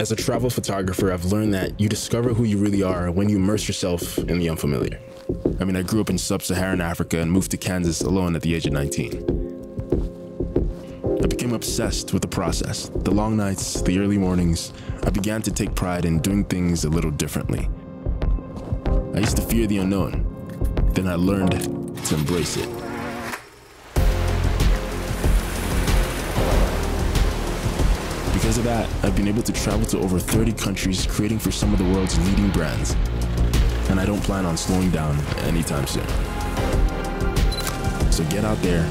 As a travel photographer, I've learned that you discover who you really are when you immerse yourself in the unfamiliar. I mean, I grew up in sub-Saharan Africa and moved to Kansas alone at the age of 19. I became obsessed with the process. The long nights, the early mornings. I began to take pride in doing things a little differently. I used to fear the unknown. Then I learned to embrace it. Because of that, I've been able to travel to over 30 countries, creating for some of the world's leading brands. And I don't plan on slowing down anytime soon. So get out there,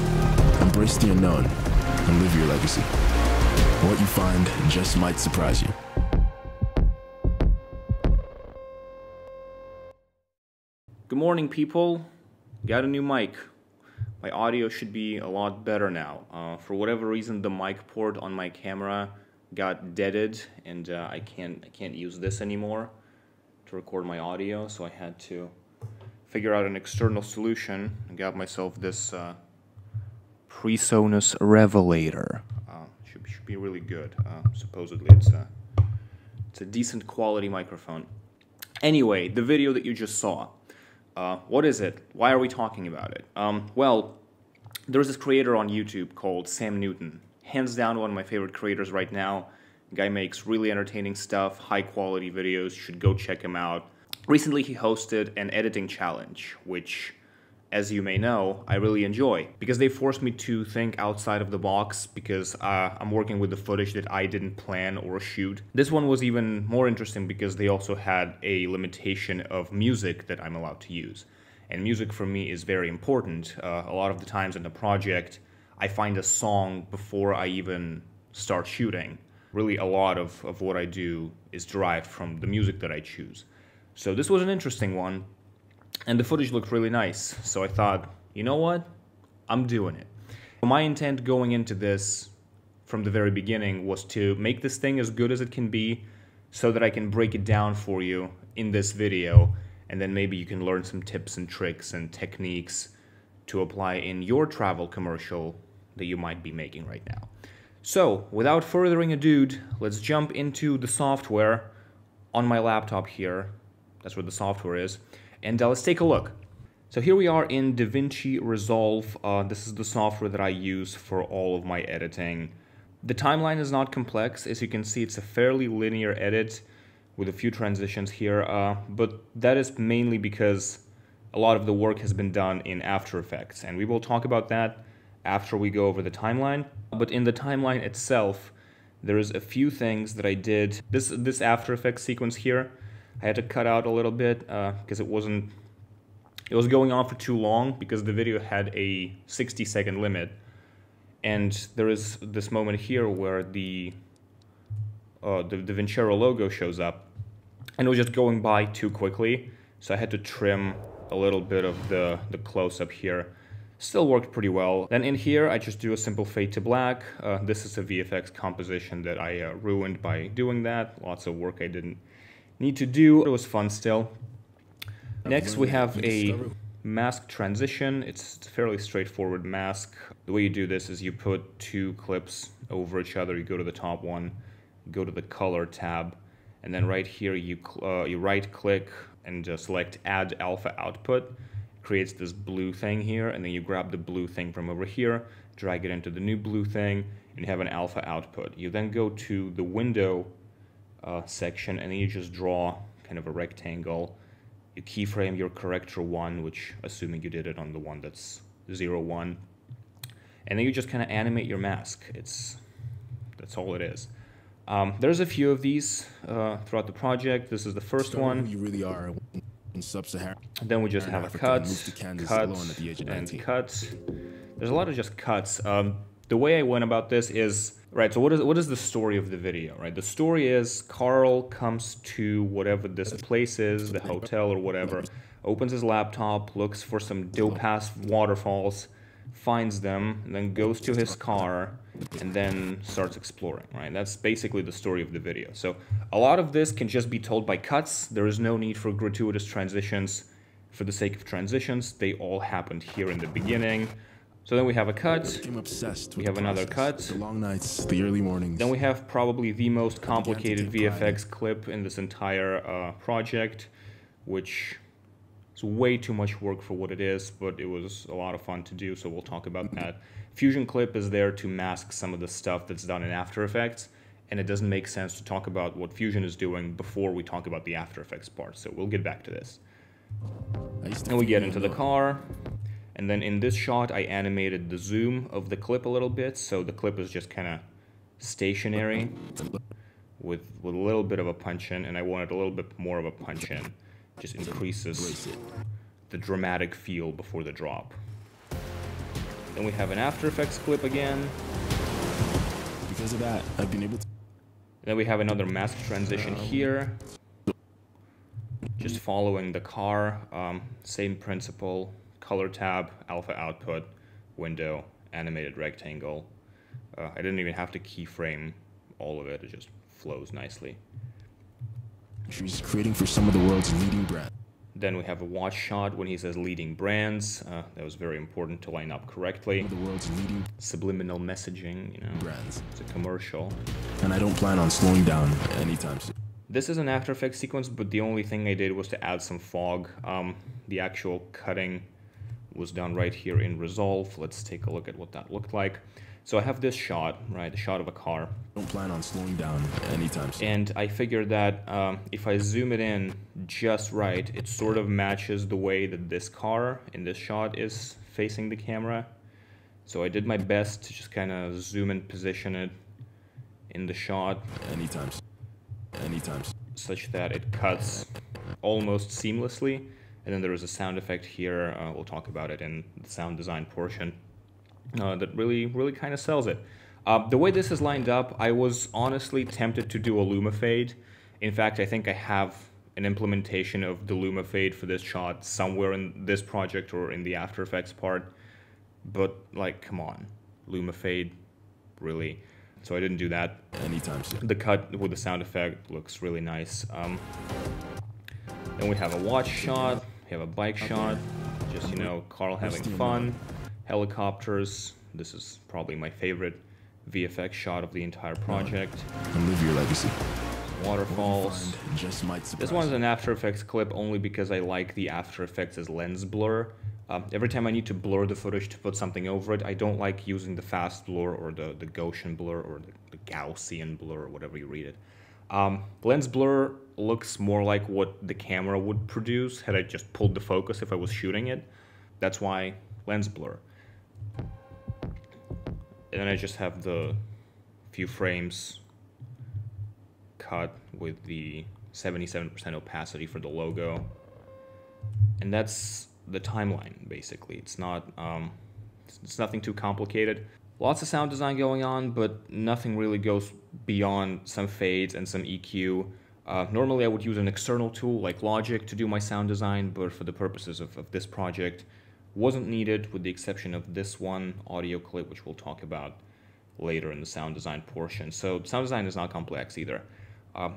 embrace the unknown, and live your legacy. What you find just might surprise you. Good morning, people. Got a new mic. My audio should be a lot better now. For whatever reason, the mic port on my camera got deaded, and I can't use this anymore to record my audio, so I had to figure out an external solution. I got myself this PreSonus Revelator. Should be really good. Supposedly it's a decent quality microphone. Anyway, the video that you just saw. What is it? Why are we talking about it? Well, there's this creator on YouTube called Sam Newton. Hands down one of my favorite creators right now. The guy makes really entertaining stuff, high quality videos. You should go check him out. Recently he hosted an editing challenge, which, as you may know, I really enjoy, because they forced me to think outside of the box, because I'm working with the footage that I didn't plan or shoot. This one was even more interesting because they also had a limitation of music that I'm allowed to use. And music for me is very important. A lot of the times in the project, I find a song before I even start shooting. Really, a lot of what I do is derived from the music that I choose. So this was an interesting one, and the footage looked really nice. So I thought, you know what? I'm doing it. My intent going into this from the very beginning was to make this thing as good as it can be so that I can break it down for you in this video, and then maybe you can learn some tips and tricks and techniques to apply in your travel commercial that you might be making right now. So, without furthering ado, let's jump into the software on my laptop here. That's where the software is. And let's take a look. So here we are in DaVinci Resolve. This is the software that I use for all of my editing. The timeline is not complex. As you can see, it's a fairly linear edit with a few transitions here. But that is mainly because a lot of the work has been done in After Effects. And we will talk about that after we go over the timeline. But in the timeline itself, there is a few things that I did. This After Effects sequence here, I had to cut out a little bit because it was going on for too long, because the video had a 60-second limit. And there is this moment here where the Vincaero logo shows up, and it was just going by too quickly, so I had to trim a little bit of the close-up here. Still worked pretty well. Then in here, I just do a simple fade to black. This is a VFX composition that I ruined by doing that. Lots of work I didn't need to do. It was fun still. Next, we have a mask transition. It's a fairly straightforward mask. The way you do this is you put two clips over each other. You go to the top one, go to the color tab, and then right here you right-click and just select Add Alpha Output. Creates this blue thing here, and then you grab the blue thing from over here, drag it into the new blue thing, and you have an alpha output. You then go to the window section, and then you just draw kind of a rectangle. You keyframe your corrector 1, which, assuming you did it on the one that's 0, 1, and then you just kind of animate your mask. That's all it is. There's a few of these throughout the project. This is the first one. You really are. In sub-Saharan. Then we just have a cuts, and cuts. There's a lot of just cuts. The way I went about this is, right, so what is the story of the video, right? The story is Karl comes to whatever this place is, the hotel or whatever, opens his laptop, looks for some dope-ass waterfalls, finds them, and then goes to his car, and then starts exploring, right? That's basically the story of the video. So a lot of this can just be told by cuts. There is no need for gratuitous transitions for the sake of transitions. They all happened here in the beginning. So then we have a cut, became obsessed we with have the another process, cut, the long nights, the early mornings. then we have probably the most complicated take pride VFX clip in this entire project, which is way too much work for what it is, but it was a lot of fun to do, so we'll talk about that. Fusion Clip is there to mask some of the stuff that's done in After Effects, and it doesn't make sense to talk about what Fusion is doing before we talk about the After Effects part, so we'll get back to this. And we get into the car, and then in this shot I animated the zoom of the clip a little bit, so the clip is just kind of stationary with a little bit of a punch-in, and I wanted a little bit more of a punch-in. Just increases the dramatic feel before the drop. Then we have an After Effects clip again. Because of that, I've been able to... Then we have another mask transition here. Just following the car, same principle, color tab, alpha output, window, animated rectangle. I didn't even have to keyframe all of it, it just flows nicely. She's creating for some of the world's leading brands. Then we have a watch shot when he says leading brands. That was very important to line up correctly. The world's leading Subliminal messaging, you know, brands. It's a commercial. And I don't plan on slowing down anytime soon. This is an After Effects sequence, but the only thing I did was to add some fog. The actual cutting was done right here in Resolve. Let's take a look at what that looked like. So I have this shot, right, the shot of a car. Don't plan on slowing down anytime soon. And I figured that if I zoom it in just right, it sort of matches the way that this car in this shot is facing the camera. So I did my best to just kind of zoom and position it in the shot. Anytime soon. Such that it cuts almost seamlessly. And then there is a sound effect here. We'll talk about it in the sound design portion. That really kind of sells it. The way this is lined up, I was honestly tempted to do a Luma fade. In fact, I think I have an implementation of the Luma fade for this shot somewhere in this project or in the After Effects part. But, like, come on. Luma fade? Really? So I didn't do that. Anytime soon. The cut with the sound effect looks really nice. Then we have a watch shot. We have a bike shot. Just, you know, Karl having fun. Helicopters. This is probably my favorite VFX shot of the entire project. And live your legacy. Waterfalls. Just might surprise. This one's an After Effects clip only because I like the After Effects as lens blur. Every time I need to blur the footage to put something over it, I don't like using the fast blur or the Gaussian blur or the Gaussian blur or whatever you read it. Lens blur looks more like what the camera would produce had I just pulled the focus if I was shooting it. That's why lens blur. And then I just have the few frames cut with the 77% opacity for the logo. And that's the timeline, basically. It's not, it's nothing too complicated. Lots of sound design going on, but nothing really goes beyond some fades and some EQ. Normally I would use an external tool like Logic to do my sound design, but for the purposes of this project, wasn't needed with the exception of this one audio clip, which we'll talk about later in the sound design portion. So sound design is not complex either.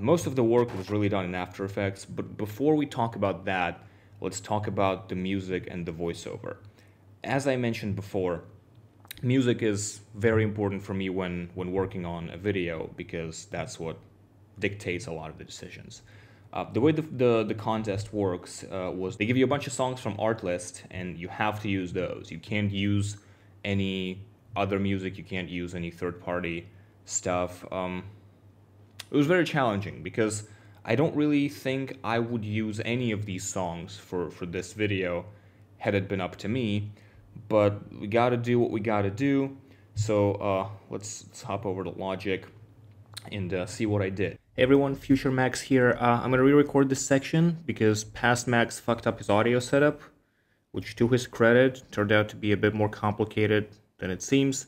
Most of the work was really done in After Effects, but before we talk about that, let's talk about the music and the voiceover. As I mentioned before, music is very important for me when working on a video because that's what dictates a lot of the decisions. The way the contest works was they give you a bunch of songs from Artlist and you have to use those. You can't use any other music, you can't use any third-party stuff. It was very challenging because I don't really think I would use any of these songs for this video had it been up to me, but we gotta do what we gotta do. So let's hop over to Logic and see what I did. Hey everyone, Future Max here. I'm gonna re-record this section because past Max fucked up his audio setup, which to his credit turned out to be a bit more complicated than it seems.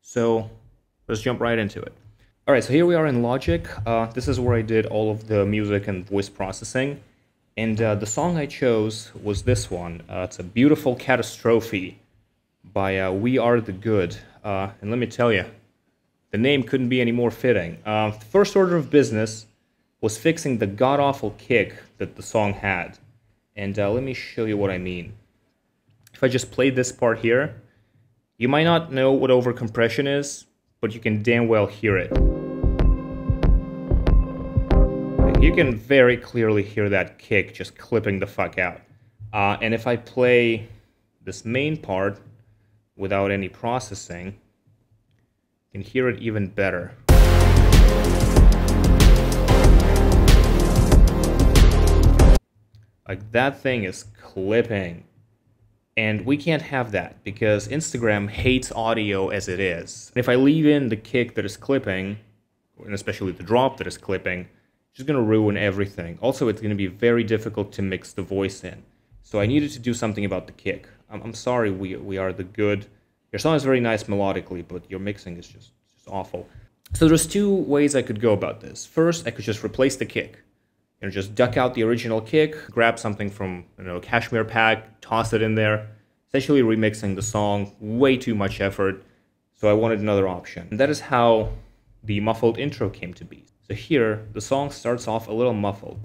So let's jump right into it. Alright, so here we are in Logic. This is where I did all of the music and voice processing. And the song I chose was this one. It's a Beautiful Catastrophe by We Are the Good. And let me tell you, the name couldn't be any more fitting. The first order of business was fixing the god-awful kick that the song had. And let me show you what I mean. If I just play this part here, You might not know what overcompression is, but you can damn well hear it. You can very clearly hear that kick just clipping the fuck out. And if I play this main part without any processing, you can hear it even better. Like, that thing is clipping. And we can't have that because Instagram hates audio as it is. And if I leave in the kick that is clipping, and especially the drop that is clipping, it's just gonna ruin everything. Also, it's gonna be very difficult to mix the voice in. So I needed to do something about the kick. I'm sorry, we are the good. Your song is very nice melodically, but your mixing is just awful. So there's two ways I could go about this. First, I could just replace the kick. You know, just duck out the original kick, grab something from, you know, a Cashmere pack, toss it in there, essentially remixing the song, way too much effort. So I wanted another option. And that is how the muffled intro came to be. So here, the song starts off a little muffled,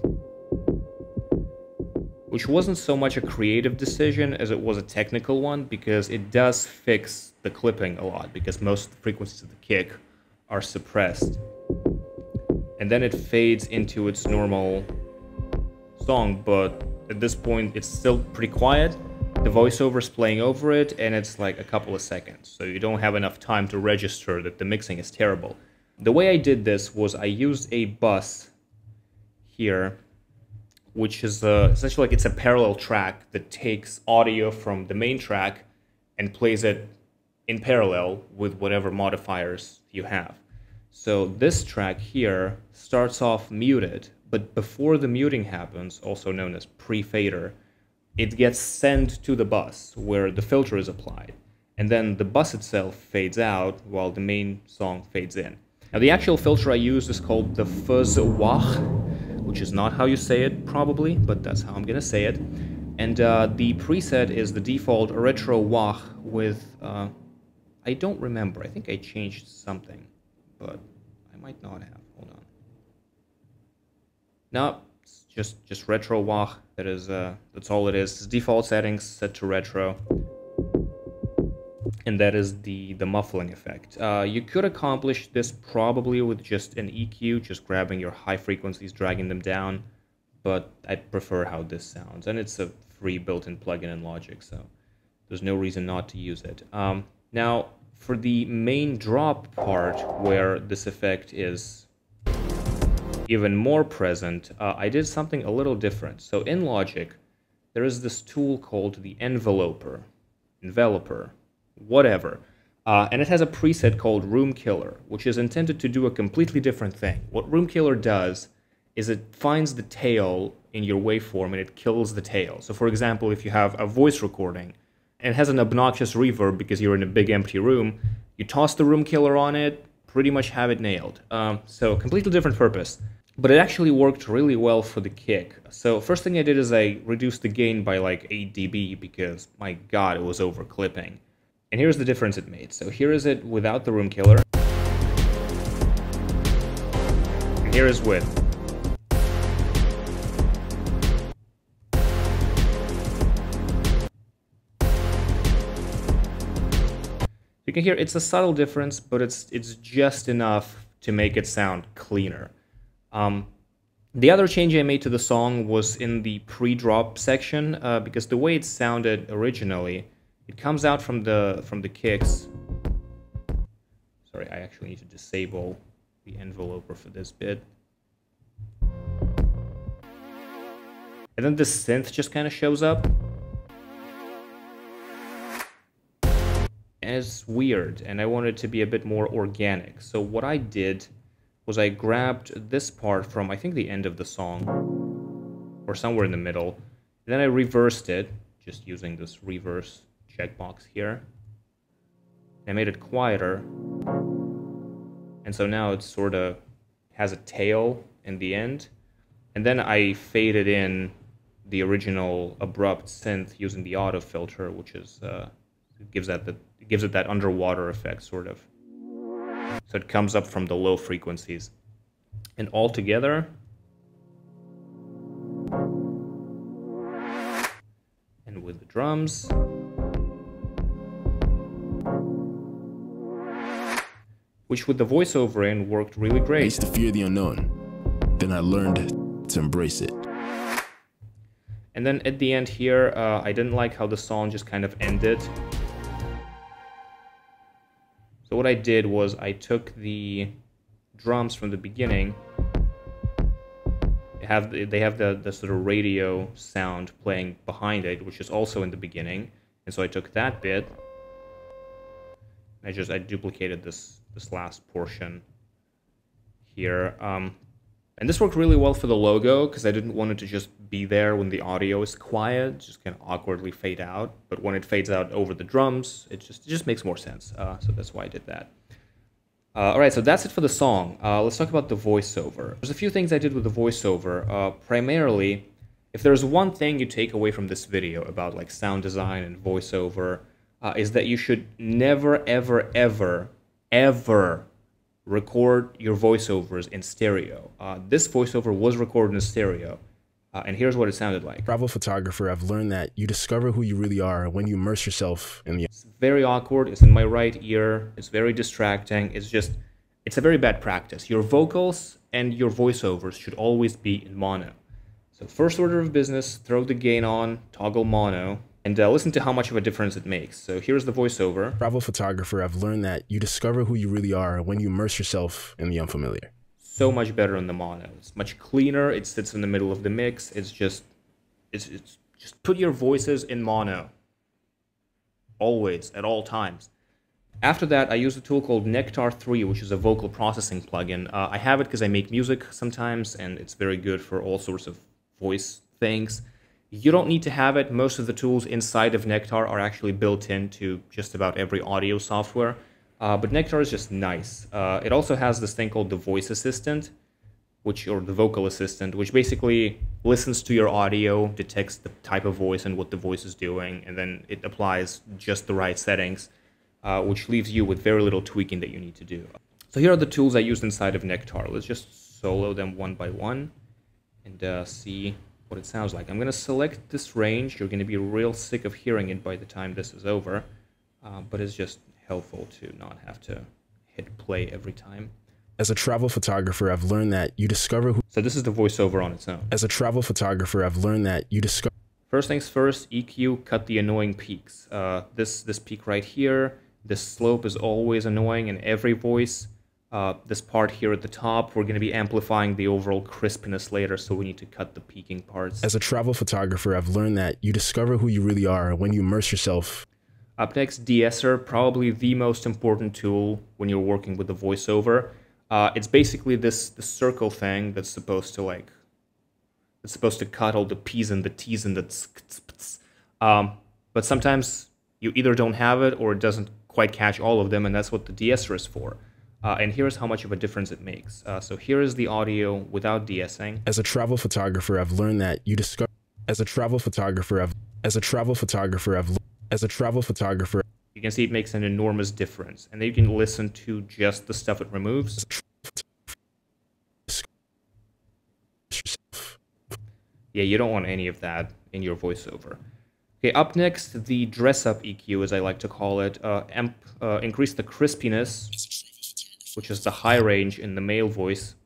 which wasn't so much a creative decision as it was a technical one, because it does fix the clipping a lot, because most frequencies of the kick are suppressed. And then it fades into its normal song, but at this point it's still pretty quiet. The voiceover is playing over it, and it's like a couple of seconds, so you don't have enough time to register that the mixing is terrible. The way I did this was I used a bus here, which is essentially like it's a parallel track that takes audio from the main track and plays it in parallel with whatever modifiers you have. So this track here starts off muted, but before the muting happens, also known as pre-fader, it gets sent to the bus where the filter is applied. And then the bus itself fades out while the main song fades in. Now the actual filter I used is called the fuzz wah, which is not how you say it probably, but that's how I'm gonna say it. And the preset is the default retro wah with, I don't remember, I think I changed something, but I might not have, hold on. No, it's just retro wah, that's all it is. It's default settings set to retro. And that is the muffling effect. You could accomplish this probably with just an EQ, just grabbing your high frequencies, dragging them down, but I prefer how this sounds. And it's a free built-in plugin in Logic, so there's no reason not to use it. Now, for the main drop part, where this effect is even more present, I did something a little different. So in Logic, there is this tool called the enveloper, whatever. And it has a preset called Room Killer, which is intended to do a completely different thing. What Room Killer does is it finds the tail in your waveform and it kills the tail. So for example, if you have a voice recording and it has an obnoxious reverb because you're in a big empty room, you toss the Room Killer on it, pretty much have it nailed. So completely different purpose. But it actually worked really well for the kick. So first thing I did is I reduced the gain by like 8 dB because, my god, it was over clipping. And here's the difference it made. So here is it without the Room Killer. And here is with. You can hear it's a subtle difference, but it's just enough to make it sound cleaner. The other change I made to the song was in the pre-drop section, because the way it sounded originally, it comes out from the kicks. Sorry, I actually need to disable the enveloper for this bit. And then the synth just kind of shows up. And it's weird, and I wanted it to be a bit more organic. So what I did was I grabbed this part from, I think, the end of the song, or somewhere in the middle, and then I reversed it, just using this reverse checkbox here. I made it quieter, and so now it sort of has a tail in the end, and then I faded in the original abrupt synth using the auto filter, which is gives it that underwater effect, sort of. So it comes up from the low frequencies. And all together, and with the drums, which with the voiceover in worked really I great. used to fear the unknown. Then I learned to embrace it. And then at the end here, I didn't like how the song just kind of ended. So what I did was I took the drums from the beginning. They have the sort of radio sound playing behind it, which is also in the beginning. And so I took that bit. I duplicated this last portion here. And this worked really well for the logo because I didn't want it to just be there when the audio is quiet, just kind of awkwardly fade out. But when it fades out over the drums, it just makes more sense. So that's why I did that. All right, so that's it for the song. Let's talk about the voiceover. There's a few things I did with the voiceover. Primarily, if there's one thing you take away from this video about like sound design and voiceover, is that you should never, ever, ever, ever record your voiceovers in stereo. This voiceover was recorded in stereo, and here's what it sounded like. Travel photographer, I've learned that you discover who you really are when you immerse yourself in the... It's very awkward. It's in my right ear. It's very distracting. It's a very bad practice. Your vocals and your voiceovers should always be in mono. So first order of business, throw the gain on, toggle mono, and listen to how much of a difference it makes. So here's the voiceover. Travel photographer, I've learned that you discover who you really are when you immerse yourself in the unfamiliar. So much better in the mono. It's much cleaner. It sits in the middle of the mix. It's just put your voices in mono. Always, at all times. After that, I use a tool called Nectar 3, which is a vocal processing plugin. I have it because I make music sometimes, and it's very good for all sorts of voice things. You don't need to have it. Most of the tools inside of Nectar are actually built into just about every audio software. But Nectar is just nice. It also has this thing called the voice assistant, or the vocal assistant, which basically listens to your audio, detects the type of voice and what the voice is doing, and then it applies just the right settings, which leaves you with very little tweaking that you need to do. So here are the tools I used inside of Nectar. Let's just solo them one by one and see what it sounds like. I'm going to select this range. You're going to be real sick of hearing it by the time this is over, but it's just helpful to not have to hit play every time. As a travel photographer, I've learned that you discover who... So this is the voiceover on its own. As a travel photographer, I've learned that you discover... First things first, EQ, cut the annoying peaks. This peak right here, this slope is always annoying in every voice. This part here at the top, we're going to be amplifying the overall crispness later, so we need to cut the peaking parts. As a travel photographer, I've learned that you discover who you really are when you immerse yourself. Up next, de-esser, probably the most important tool when you're working with the voiceover. It's basically this circle thing that's supposed to cut all the P's and the T's and the t's. But sometimes you either don't have it or it doesn't quite catch all of them, and that's what the de-esser is for. And here's how much of a difference it makes. So here is the audio without de-essing. As a travel photographer, I've learned that you discover... As a travel photographer, you can see it makes an enormous difference. And then you can listen to just the stuff it removes. Yeah, you don't want any of that in your voiceover. Okay, up next, the dress-up EQ, as I like to call it. Increase the crispiness, which is the high range in the male voice.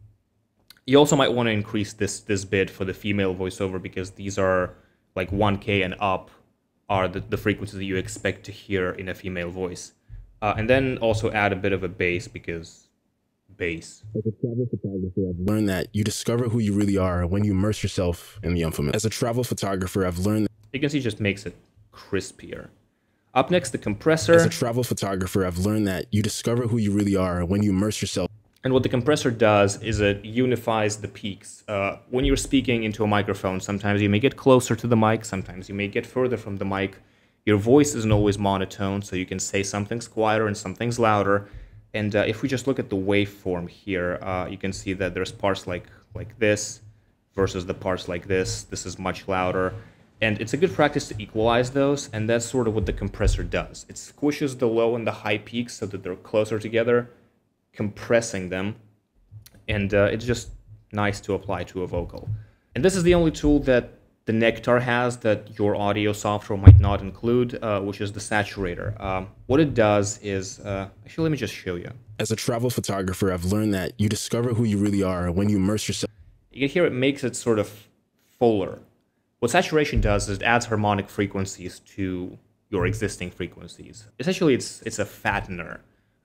You also might want to increase this bit for the female voiceover, because these are like 1K and up are the frequencies that you expect to hear in a female voice. And then also add a bit of a bass, because bass. As a travel photographer, I've learned that you discover who you really are when you immerse yourself in the unfamiliar. As a travel photographer, I've learned that... You can see it just makes it crispier. Up next, the compressor. As a travel photographer, I've learned that you discover who you really are when you immerse yourself. And what the compressor does is it unifies the peaks. When you're speaking into a microphone, sometimes you may get closer to the mic, sometimes you may get further from the mic. Your voice isn't always monotone, so you can say something's quieter and something's louder. And if we just look at the waveform here, you can see that there's parts like this versus the parts like this. This is much louder. And it's a good practice to equalize those, and that's sort of what the compressor does. It squishes the low and the high peaks so that they're closer together, compressing them, and it's just nice to apply to a vocal. And this is the only tool that the Nectar has that your audio software might not include, which is the saturator. What it does is, actually, let me just show you. As a travel photographer, I've learned that you discover who you really are when you immerse yourself. You can hear it makes it sort of fuller. What saturation does is it adds harmonic frequencies to your existing frequencies. Essentially, it's a fattener.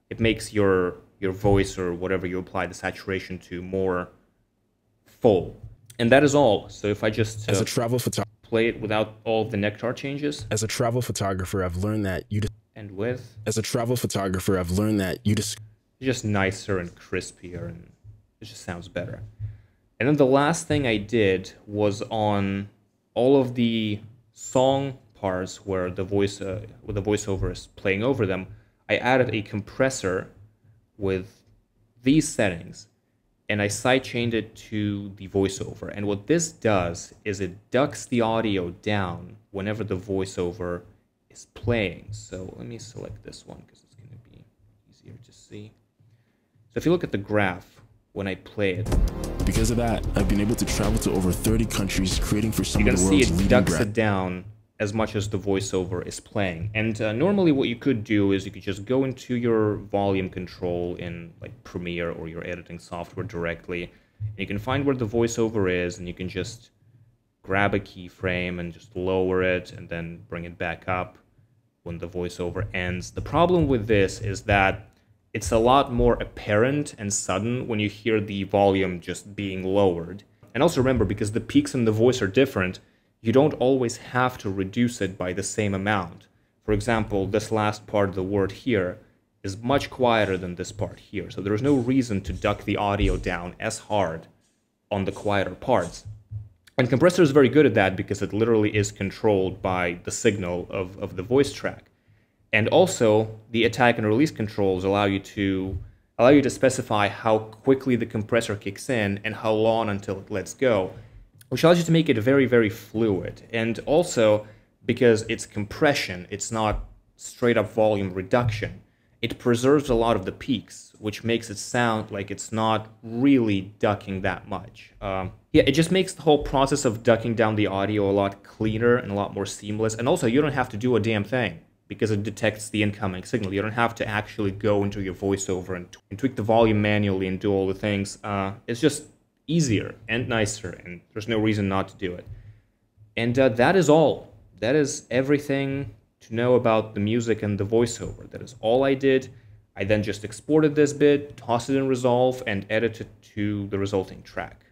It makes your voice or whatever you apply the saturation to more full. And that is all. So if I just As a travel photographer, play it without all of the Nectar changes. As a travel photographer, I've learned that you. And with. As a travel photographer, I've learned that you. It's just nicer and crispier, and it just sounds better. And then the last thing I did was on all of the song parts where the voiceover is playing over them. I added a compressor with these settings, and I sidechained it to the voiceover. And what this does is it ducks the audio down whenever the voiceover is playing. So let me select this one because it's going to be easier to see. So if you look at the graph when I play it, because of that, I've been able to travel to over 30 countries, creating for some of the world's leading brands. You can see it ducks it down as much as the voiceover is playing. And normally what you could do is you could just go into your volume control in like Premiere or your editing software directly. And you can find where the voiceover is, and you can just grab a keyframe and just lower it and then bring it back up when the voiceover ends. The problem with this is that it's a lot more apparent and sudden when you hear the volume just being lowered. And also remember, because the peaks in the voice are different, you don't always have to reduce it by the same amount. For example, this last part of the word here is much quieter than this part here, so there's no reason to duck the audio down as hard on the quieter parts. And Compressor is very good at that because it literally is controlled by the signal of the voice track. And also, the attack and release controls allow you to specify how quickly the compressor kicks in and how long until it lets go, which allows you to make it very, very fluid. And also, because it's compression, it's not straight up volume reduction, it preserves a lot of the peaks, which makes it sound like it's not really ducking that much. Yeah, it just makes the whole process of ducking down the audio a lot cleaner and a lot more seamless. And also, you don't have to do a damn thing because it detects the incoming signal. You don't have to actually go into your voiceover and tweak the volume manually and do all the things. It's just easier and nicer, and there's no reason not to do it. And that is all. That is everything to know about the music and the voiceover. That is all I did. I then just exported this bit, tossed it in Resolve, and edited to the resulting track.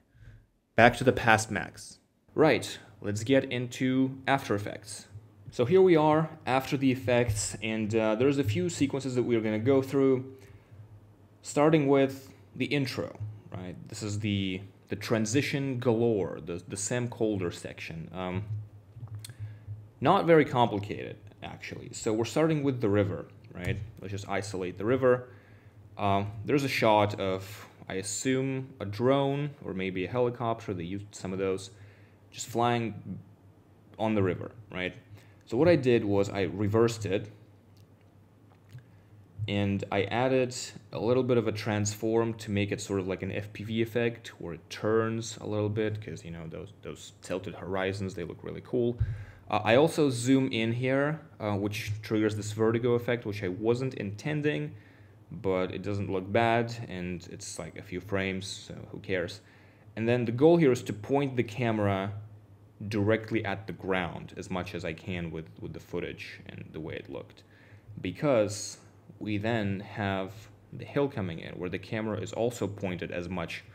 Back to the past Macs. Right, let's get into After Effects. So here we are after the effects, and there's a few sequences that we're going to go through, starting with the intro, right? This is the transition galore, the Sam Colder section. Not very complicated, actually. So we're starting with the river, right? Let's just isolate the river. There's a shot of, I assume, a drone or maybe a helicopter. They used some of those, just flying on the river, right? So what I did was I reversed it, and I added a little bit of a transform to make it sort of like an FPV effect where it turns a little bit, because you know those tilted horizons, they look really cool. I also zoom in here, which triggers this vertigo effect, which I wasn't intending, but it doesn't look bad, and it's like a few frames, so who cares. And then the goal here is to point the camera directly at the ground as much as I can with the footage and the way it looked, because we then have the hill coming in where the camera is also pointed as much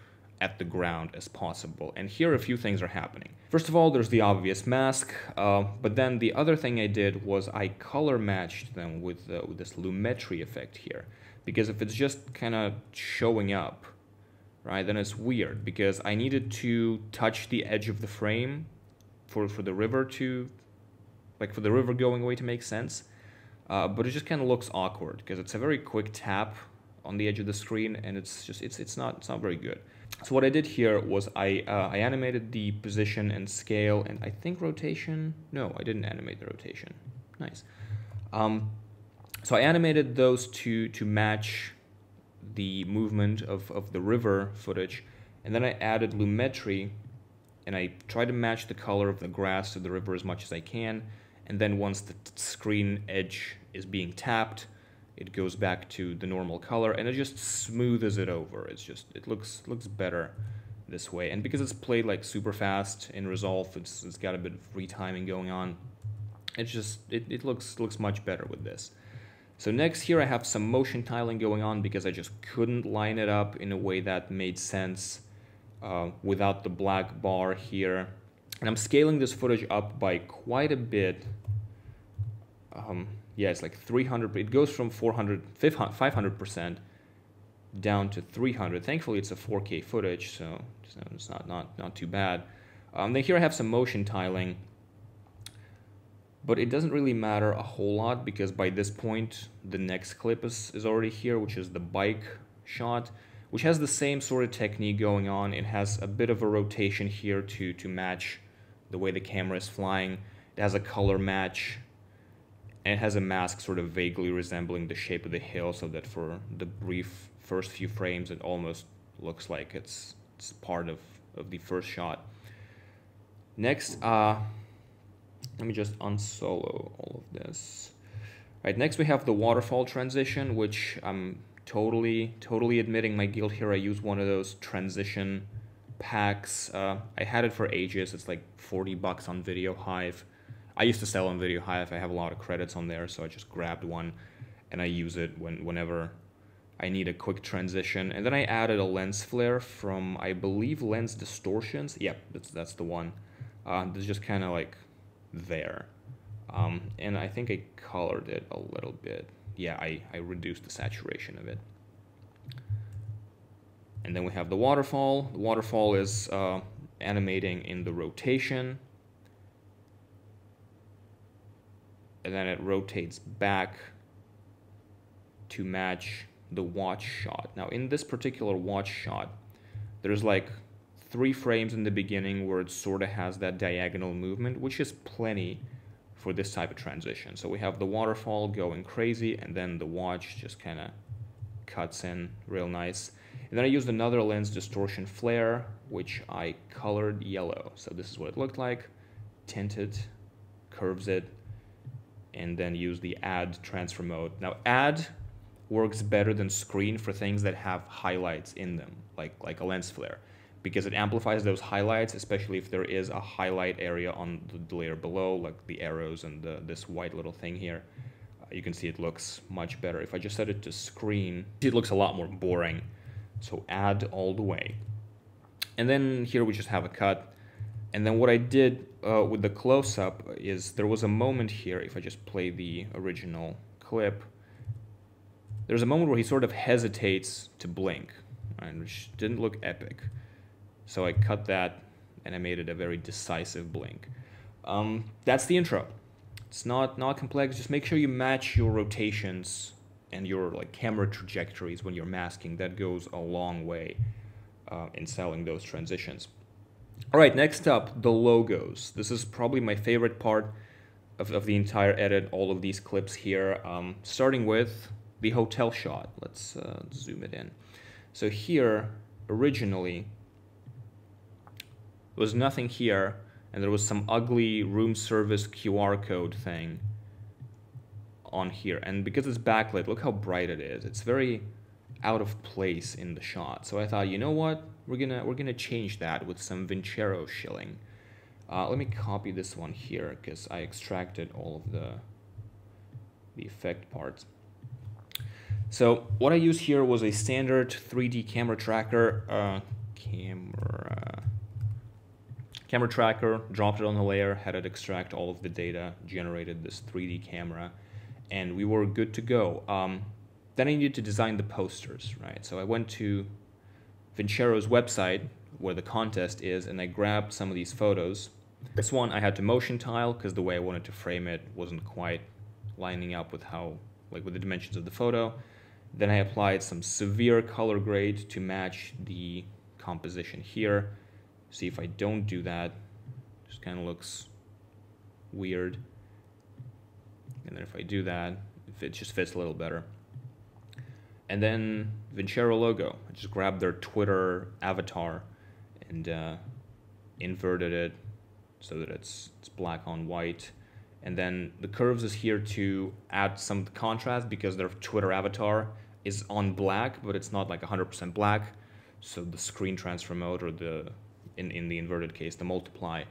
at the ground as possible. And here a few things are happening. First of all, there's the obvious mask, but then the other thing I did was I color matched them with this lumetri effect here, because if it's just kind of showing up, right, then it's weird, because I needed to touch the edge of the frame for the river to, like, for the river going away to make sense, but it just kind of looks awkward because it's a very quick tap on the edge of the screen, and it's not very good. So what I did here was I animated the position and scale, and I think rotation. No, I didn't animate the rotation. Nice. So I animated those to match the movement of the river footage, and then I added lumetri and I try to match the color of the grass to the river as much as I can. And then once the screen edge is being tapped, it goes back to the normal color, and it just smooths it over. It looks better this way. And because it's played like super fast in Resolve, it's got a bit of retiming going on. It looks much better with this. So next here I have some motion tiling going on because I just couldn't line it up in a way that made sense without the black bar here. And I'm scaling this footage up by quite a bit. Yeah, it's like 300. It goes from 500% down to 300. Thankfully, it's a 4K footage, so it's not too bad. Then here I have some motion tiling, but it doesn't really matter a whole lot because by this point, the next clip is already here, which is the bike shot, which has the same sort of technique going on. It has a bit of a rotation here to match the way the camera is flying. It has a color match, and it has a mask sort of vaguely resembling the shape of the hill, so that for the brief first few frames, it almost looks like it's part of the first shot. Next, let me just unsolo all of this. Right, next we have the waterfall transition, which I'm totally admitting my guilt here. I use one of those transition packs. I had it for ages. It's like 40 bucks on Video Hive. I used to sell on Video Hive. I have a lot of credits on there, so I just grabbed one and I use it whenever I need a quick transition. And then I added a lens flare from, I believe, Lens Distortions. Yep, that's the one. That's just kind of like there. And I think I colored it a little bit. Yeah, I reduced the saturation of it. And then we have the waterfall. The waterfall is animating in the rotation. And then it rotates back to match the watch shot. Now in this particular watch shot, there's like 3 frames in the beginning where it sort of has that diagonal movement, which is plenty for this type of transition. So we have the waterfall going crazy, and then the watch just kind of cuts in real nice. And then I used another lens distortion flare, which I colored yellow. So this is what it looked like, tinted, curves it, and then use the add transfer mode. Now add works better than screen for things that have highlights in them, like a lens flare, because it amplifies those highlights, especially if there is a highlight area on the layer below, like the arrows and this white little thing here. You can see it looks much better. If I just set it to screen, it looks a lot more boring. So add all the way. And then here we just have a cut. And then what I did with the close-up is there was a moment here, if I just play the original clip, there's a moment where he sort of hesitates to blink, right, which didn't look epic. So I cut that and I made it a very decisive blink. That's the intro. It's not complex. Just make sure you match your rotations and your camera trajectories when you're masking. That goes a long way in selling those transitions. All right, next up, the logos. This is probably my favorite part of the entire edit, all of these clips here, starting with the hotel shot. Let's zoom it in. So here, originally, there was nothing here, and there was some ugly room service QR code thing on here. And because it's backlit, look how bright it is. It's very out of place in the shot. So I thought, you know what? We're gonna change that with some Vincaero shilling. Let me copy this one here because I extracted all of the effect parts. So what I used here was a standard 3D camera tracker. Camera tracker, dropped it on the layer, had it extract all of the data, generated this 3D camera, and we were good to go. Then I needed to design the posters, right? So I went to Vincero's website where the contest is, and I grabbed some of these photos. This one I had to motion tile because the way I wanted to frame it wasn't quite lining up with with the dimensions of the photo. Then I applied some severe color grade to match the composition here. See, if I don't do that, it just kind of looks weird. And then if I do that, it just fits a little better. And then Vincaero logo. I just grabbed their Twitter avatar and inverted it so that it's black on white. And then the curves is here to add some contrast because their Twitter avatar is on black, but it's not like 100% black. So the screen transfer mode, or in the inverted case, the multiply,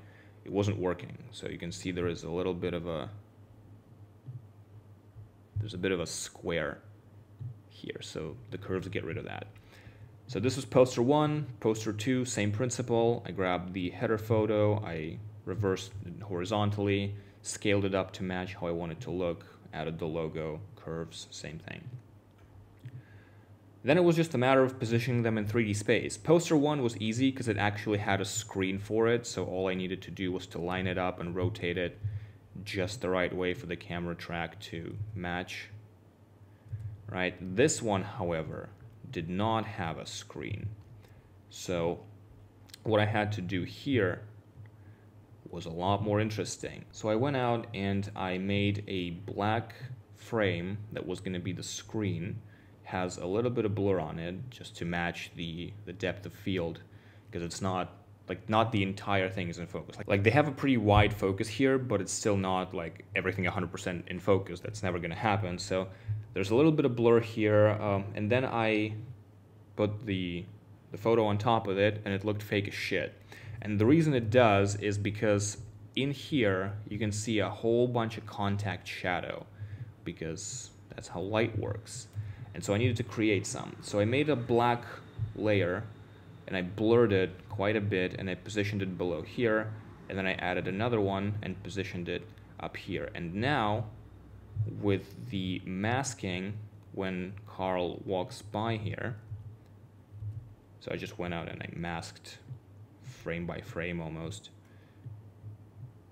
it wasn't working. So you can see there is a little bit of there's a bit of a square here. So the curves get rid of that. So this was poster 1, poster 2, same principle. I grabbed the header photo, I reversed it horizontally, scaled it up to match how I want it to look, added the logo, curves, same thing. Then it was just a matter of positioning them in 3D space. Poster 1 was easy because it actually had a screen for it, so all I needed to do was to line it up and rotate it just the right way for the camera track to match. Right? This one, however, did not have a screen. So what I had to do here was a lot more interesting. So I went out and I made a black frame that was going to be the screen. Has a little bit of blur on it just to match the depth of field, because it's not the entire thing is in focus. Like they have a pretty wide focus here, but it's still not like everything 100% in focus. That's never going to happen. So there's a little bit of blur here, and then I put the photo on top of it, and it looked fake as shit. And the reason it does is because in here you can see a whole bunch of contact shadow, because that's how light works. And so I needed to create some. So I made a black layer and I blurred it quite a bit and I positioned it below here, and then I added another one and positioned it up here. And now with the masking, when Karl walks by here, so I just went out and I masked frame by frame almost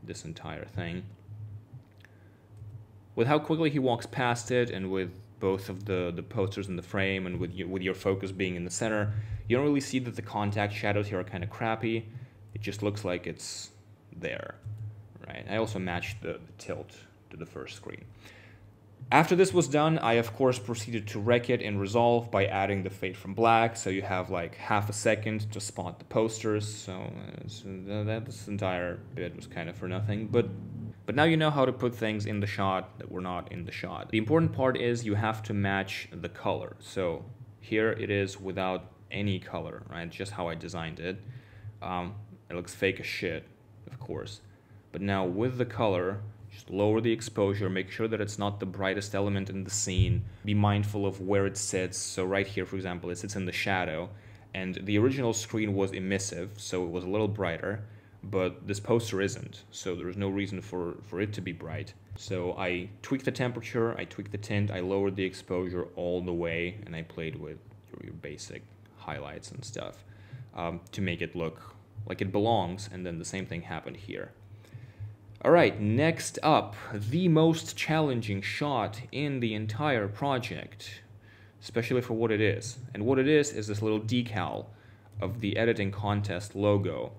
this entire thing. With how quickly he walks past it, and with both of the posters in the frame, and with your focus being in the center, you don't really see that the contact shadows here are kind of crappy. It just looks like it's there, right? I also matched the tilt to the first screen. After this was done, I of course proceeded to wreck it in Resolve by adding the fade from black, so you have like half a second to spot the posters. So this entire bit was kind of for nothing, but now you know how to put things in the shot that were not in the shot. The important part is you have to match the color. So here it is without any color, right? Just how I designed it. It looks fake as shit, of course. But now with the color, just lower the exposure, make sure that it's not the brightest element in the scene. Be mindful of where it sits. So right here, for example, it sits in the shadow, and the original screen was emissive, so it was a little brighter. But this poster isn't, so there's no reason for it to be bright. So I tweaked the temperature, I tweaked the tint, I lowered the exposure all the way, and I played with your basic highlights and stuff to make it look like it belongs, and then the same thing happened here. Alright, next up, the most challenging shot in the entire project, especially for what it is. And what it is this little decal of the editing contest logo.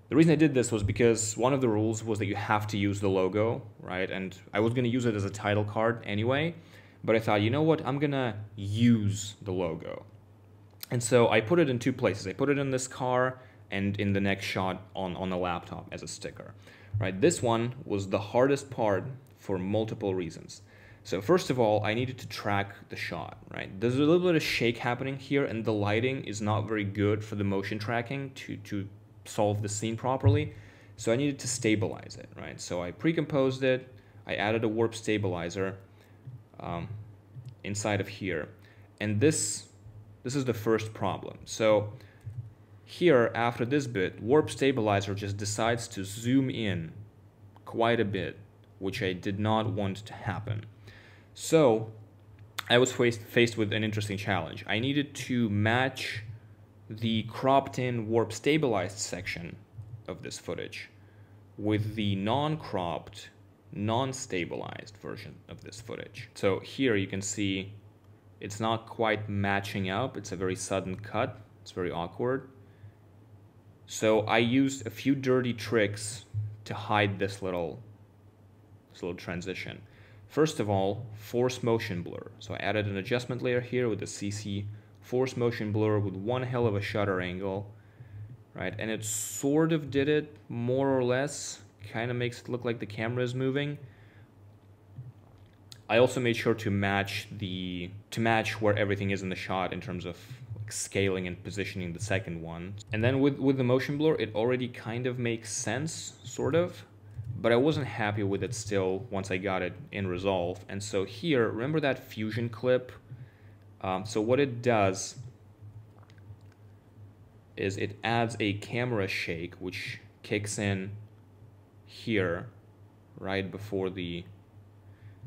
The reason I did this was because one of the rules was that you have to use the logo, right? And I was going to use it as a title card anyway, but I thought, you know what, I'm going to use the logo. And so I put it in two places. I put it in this car and in the next shot on the laptop as a sticker, right? This one was the hardest part for multiple reasons. So first of all, I needed to track the shot, right? There's a little bit of shake happening here, and the lighting is not very good for the motion tracking to solve the scene properly, so I needed to stabilize it, right? So I pre-composed it, I added a warp stabilizer inside of here, and this is the first problem. So here, after this bit, warp stabilizer just decides to zoom in quite a bit, which I did not want to happen. So I was faced with an interesting challenge. I needed to match the cropped in warp stabilized section of this footage with the non-cropped, non-stabilized version of this footage. So here you can see it's not quite matching up. It's a very sudden cut. It's very awkward. So I used a few dirty tricks to hide this little transition. First of all, force motion blur. So I added an adjustment layer here with the CC force motion blur with one hell of a shutter angle, right? And it sort of did it more or less, kind of makes it look like the camera is moving. I also made sure to match where everything is in the shot in terms of like scaling and positioning the second one. And then with the motion blur, it already kind of makes sense, sort of, but I wasn't happy with it still once I got it in Resolve. And so here, remember that fusion clip? So what it does is it adds a camera shake, which kicks in here right before the,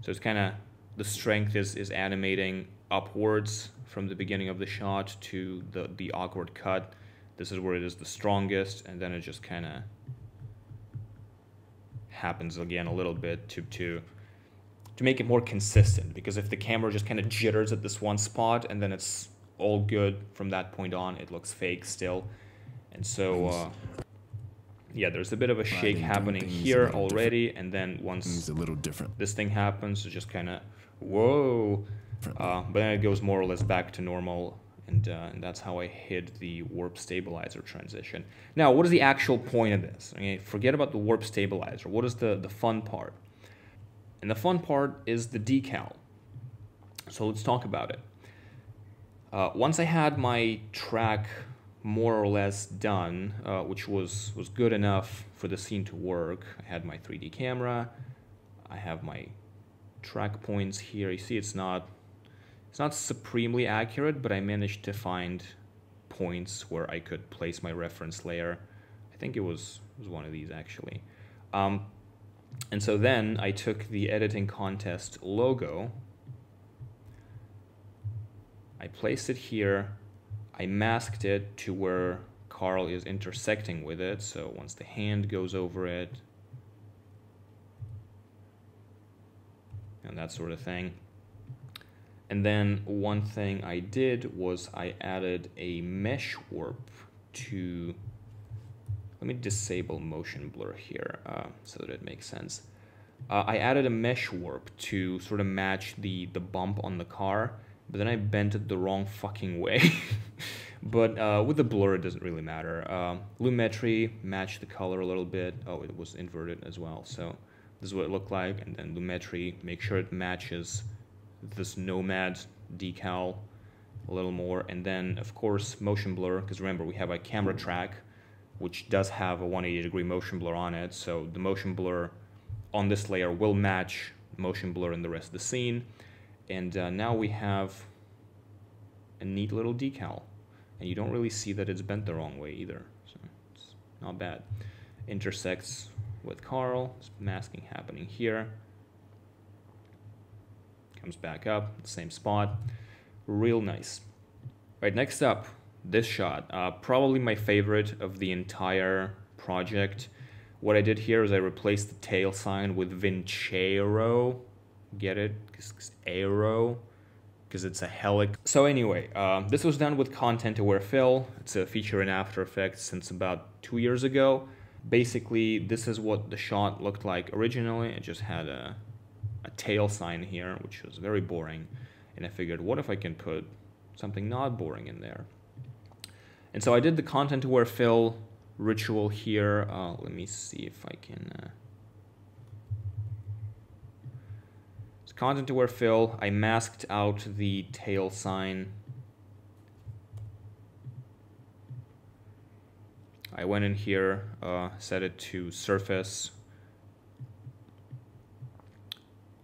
so it's kind of, the strength is animating upwards from the beginning of the shot to the awkward cut. This is where it is the strongest, and then it just kind of happens again a little bit to make it more consistent, because if the camera just kind of jitters at this one spot and then it's all good from that point on, it looks fake still. And so yeah, there's a bit of a shake happening here already, and then once a little different, this thing happens, it just kind of whoa, but then it goes more or less back to normal, and that's how I hid the warp stabilizer transition. Now, what is the actual point of this? I mean, forget about the warp stabilizer. What is the fun part? And the fun part is the decal. So let's talk about it. Once I had my track more or less done, which was good enough for the scene to work, I had my 3D camera, I have my track points here. You see it's not supremely accurate, but I managed to find points where I could place my reference layer. I think it was one of these actually. And so then I took the editing contest logo, I placed it here, I masked it to where Karl is intersecting with it, so once the hand goes over it, and that sort of thing. And then one thing I did was I added a mesh warp to, let me disable motion blur here so that it makes sense. I added a mesh warp to sort of match the bump on the car, but then I bent it the wrong fucking way. But with the blur, it doesn't really matter. Lumetri matched the color a little bit. Oh, it was inverted as well. So this is what it looked like. And then Lumetri, make sure it matches this Nomad decal a little more. And then, of course, motion blur, because remember, we have a camera track, which does have a 180-degree motion blur on it. So the motion blur on this layer will match motion blur in the rest of the scene. And now we have a neat little decal. And you don't really see that it's bent the wrong way either. So it's not bad. Intersects with Karl. There's masking happening here. Comes back up, the same spot. Real nice. Right, next up, this shot. Probably my favorite of the entire project. What I did here is I replaced the tail sign with Vincaero. Get it? Because aero. Because it's a helic. So anyway, this was done with content-aware fill. It's a feature in After Effects since about 2 years ago. Basically, this is what the shot looked like originally. It just had a tail sign here, which was very boring. And I figured, what if I can put something not boring in there? And so I did the content-aware fill ritual here. Let me see if I can... Content-aware fill, I masked out the tail sign. I went in here, set it to surface.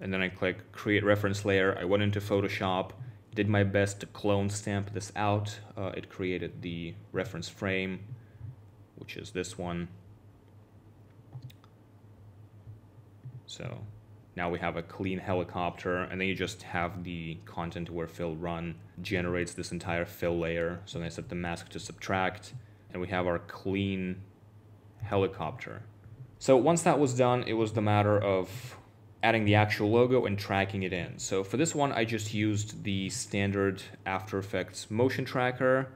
And then I click create reference layer. I went into Photoshop, did my best to clone stamp this out. It created the reference frame, which is this one. So now we have a clean helicopter, and then you just have the content-aware fill run, generates this entire fill layer. So then I set the mask to subtract, and we have our clean helicopter. So once that was done, it was the matter of adding the actual logo and tracking it in. So for this one, I just used the standard After Effects motion tracker.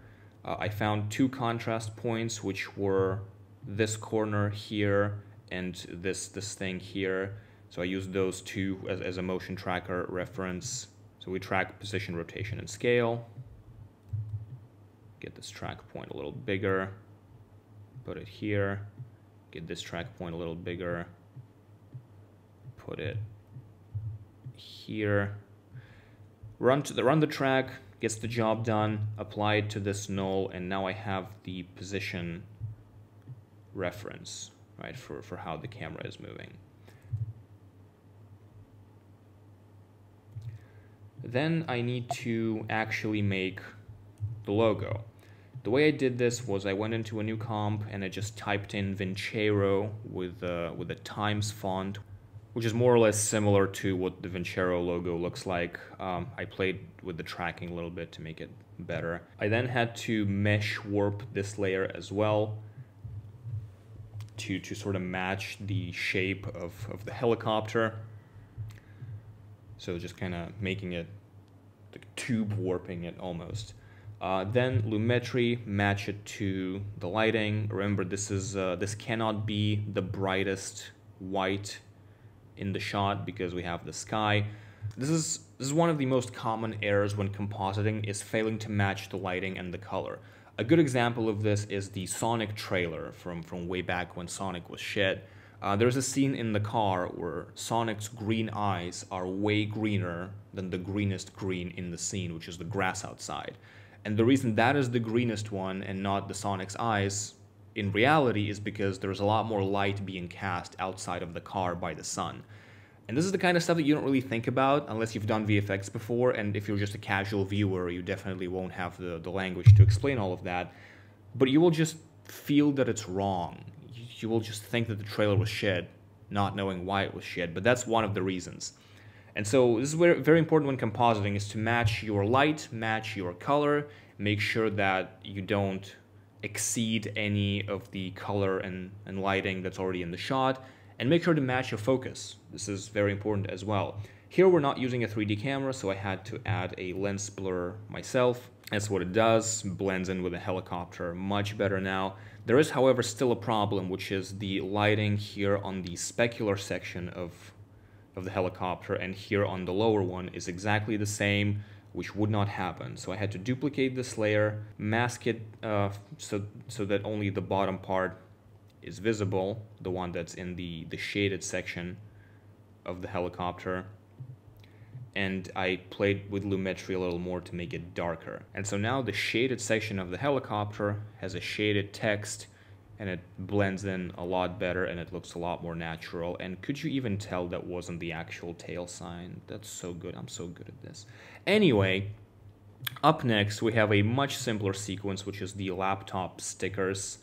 I found 2 contrast points, which were this corner here and this thing here. So I used those 2 as a motion tracker reference. So we track position, rotation, and scale. Get this track point a little bigger. put it here, get this track point a little bigger, put it here, run the track, gets the job done, apply it to this null, and now I have the position reference, right, for how the camera is moving. Then I need to actually make the logo. The way I did this was I went into a new comp and I just typed in Vincaero with a Times font, which is more or less similar to what the Vincaero logo looks like. I played with the tracking a little bit to make it better. I then had to mesh warp this layer as well to sort of match the shape of the helicopter. So just kind of making it like tube warping it almost. Then Lumetri, match it to the lighting. Remember, this cannot be the brightest white in the shot because we have the sky. This is one of the most common errors when compositing, is failing to match the lighting and the color. A good example of this is the Sonic trailer from way back when Sonic was shit. There's a scene in the car where Sonic's green eyes are way greener than the greenest green in the scene, which is the grass outside. And the reason that is the greenest one and not the Sonic's eyes in reality is because there's a lot more light being cast outside of the car by the sun. And this is the kind of stuff that you don't really think about unless you've done VFX before, and if you're just a casual viewer, you definitely won't have the language to explain all of that. But you will just feel that it's wrong. You will just think that the trailer was shit, not knowing why it was shit, but that's one of the reasons. And so this is very important when compositing, is to match your light, match your color, make sure that you don't exceed any of the color and lighting that's already in the shot, and make sure to match your focus. This is very important as well. Here we're not using a 3D camera, so I had to add a lens blur myself. That's what it does, blends in with a helicopter much better now. There is, however, still a problem, which is the lighting here on the specular section of the helicopter, and here on the lower one is exactly the same, which would not happen. So I had to duplicate this layer, mask it so that only the bottom part is visible, the one that's in the shaded section of the helicopter. And I played with Lumetri a little more to make it darker. And so now the shaded section of the helicopter has a shaded text, and it blends in a lot better and it looks a lot more natural. And could you even tell that wasn't the actual tail sign? That's so good. I'm so good at this. Anyway, up next we have a much simpler sequence, which is the laptop stickers.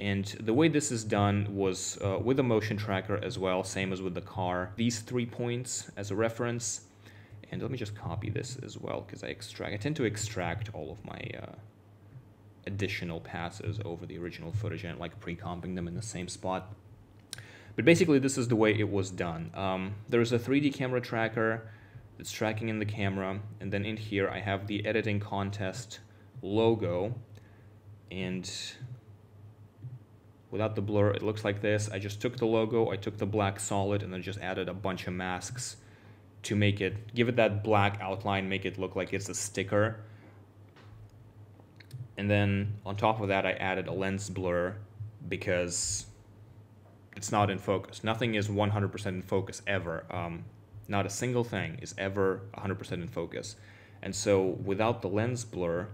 And the way this is done was with a motion tracker as well, same as with the car. These 3 points as a reference. And let me just copy this as well, because I tend to extract all of my additional passes over the original footage and like pre-comping them in the same spot. But basically this is the way it was done. There's a 3D camera tracker that's tracking in the camera, and then in here I have the editing contest logo, and without the blur it looks like this. I just took the logo, I took the black solid, and then just added a bunch of masks to make it, give it that black outline, make it look like it's a sticker. And then on top of that I added a lens blur because it's not in focus. Nothing is 100% in focus ever. Not a single thing is ever 100% in focus. And so without the lens blur,